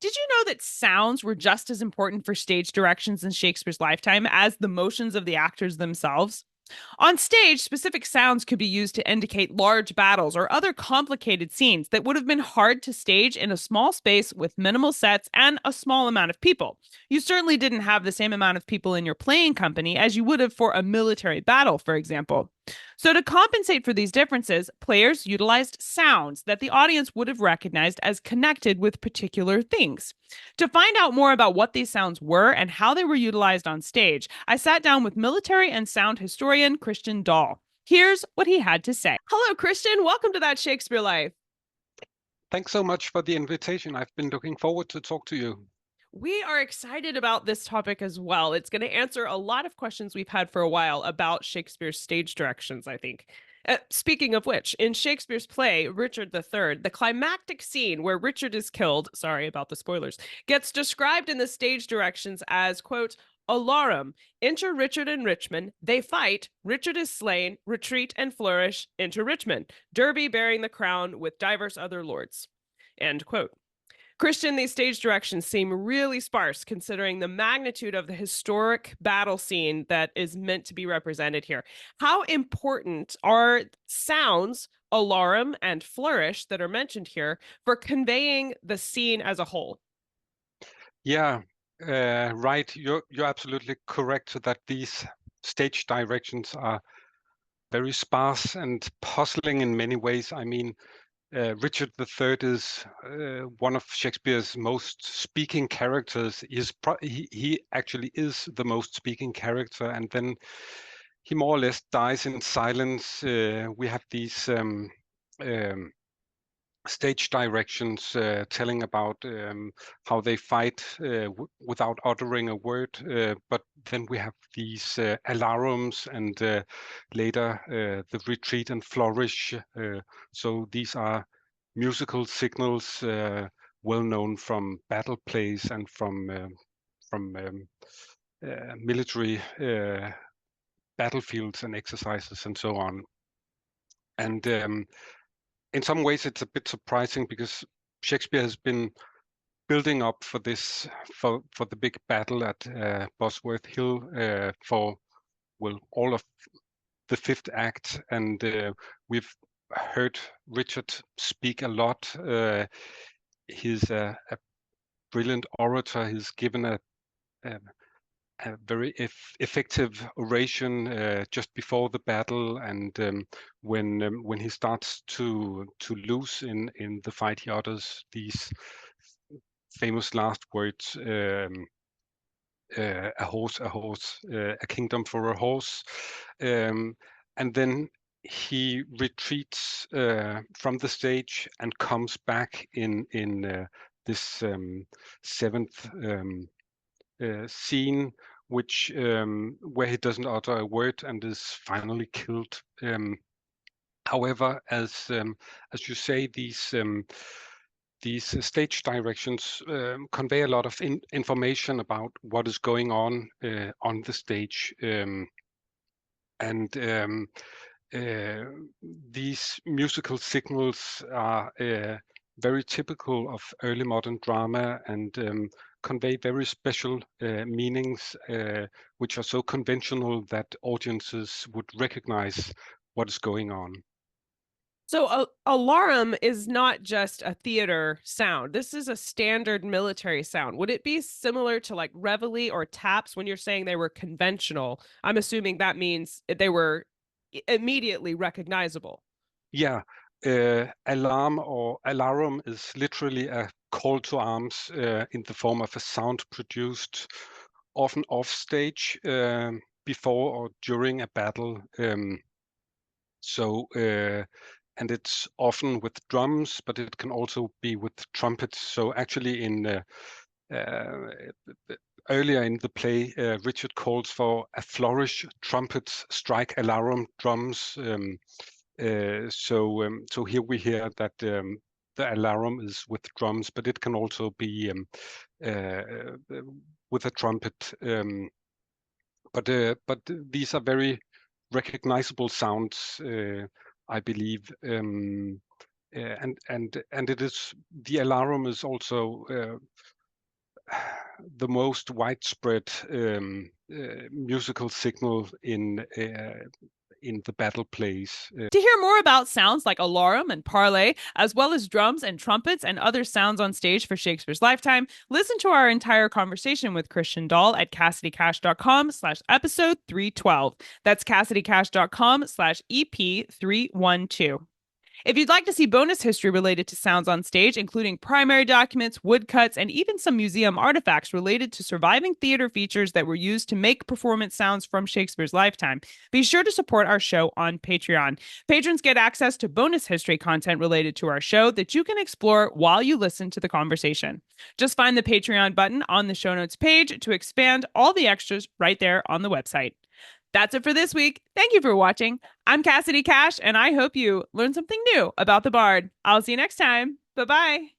Did you know that sounds were just as important for stage directions in Shakespeare's lifetime as the motions of the actors themselves? On stage, specific sounds could be used to indicate large battles or other complicated scenes that would have been hard to stage in a small space with minimal sets and a small amount of people. You certainly didn't have the same amount of people in your playing company as you would have for a military battle, for example. So, to compensate for these differences, players utilized sounds that the audience would have recognized as connected with particular things. To find out more about what these sounds were and how they were utilized on stage, I sat down with military and sound historian Christian Dahl. Here's what he had to say. Hello, Christian. Welcome to That Shakespeare Life. Thanks so much for the invitation. I've been looking forward to talk to you. We are excited about this topic as well. It's going to answer a lot of questions we've had for a while about Shakespeare's stage directions, I think. Speaking of which, in Shakespeare's play, Richard III, the climactic scene where Richard is killed, sorry about the spoilers, gets described in the stage directions as, quote, alarum, enter Richard and Richmond, they fight, Richard is slain, retreat and flourish, enter Richmond, Derby bearing the crown with divers other lords, end quote. Christian, these stage directions seem really sparse considering the magnitude of the historic battle scene that is meant to be represented here. How important are sounds, alarum, and flourish that are mentioned here for conveying the scene as a whole? Yeah, right. You're absolutely correct that these stage directions are very sparse and puzzling in many ways. I mean, Richard III is one of Shakespeare's most speaking characters. He actually is the most speaking character, and then he more or less dies in silence. We have these um, stage directions telling about how they fight without uttering a word. But then we have these alarums and later the retreat and flourish. So these are musical signals well known from battle plays and from military battlefields and exercises and so on. And in some ways, it's a bit surprising because Shakespeare has been building up for this for the big battle at Bosworth Hill for all of the fifth act, and we've heard Richard speak a lot. He's a brilliant orator. He's given a very effective oration just before the battle, and when he starts to lose in the fight, he utters these famous last words: "A horse, a horse, a kingdom for a horse," and then he retreats from the stage and comes back in this seventh scene, which where he doesn't utter a word and is finally killed. However, as you say, these stage directions convey a lot of information about what is going on the stage, and these musical signals are very typical of early modern drama and convey very special meanings, which are so conventional that audiences would recognize what is going on. So, alarum is not just a theater sound. This is a standard military sound. Would it be similar to like reveille or taps when you're saying they were conventional? I'm assuming that means they were immediately recognizable. Yeah, alarm or alarum is literally a call to arms in the form of a sound produced often off stage before or during a battle. So and it's often with drums, but it can also be with trumpets. So actually, in uh, earlier in the play, Richard calls for a flourish, trumpets, strike, alarum, drums. So here we hear that the alarum is with drums, but it can also be with a trumpet. But these are very recognizable sounds, I believe. and it is the alarum is also the most widespread musical signal in the battle plays. To hear more about sounds like alarum and parlay, as well as drums and trumpets and other sounds on stage for Shakespeare's lifetime, listen to our entire conversation with Christian Dahl at CassidyCash.com/episode 312. That's CassidyCash.com/EP312. If you'd like to see bonus history related to sounds on stage, including primary documents, woodcuts, and even some museum artifacts related to surviving theater features that were used to make performance sounds from Shakespeare's lifetime, be sure to support our show on Patreon. Patrons get access to bonus history content related to our show that you can explore while you listen to the conversation. Just find the Patreon button on the show notes page to expand all the extras right there on the website. That's it for this week. Thank you for watching. I'm Cassidy Cash, and I hope you learned something new about the Bard. I'll see you next time. Bye-bye.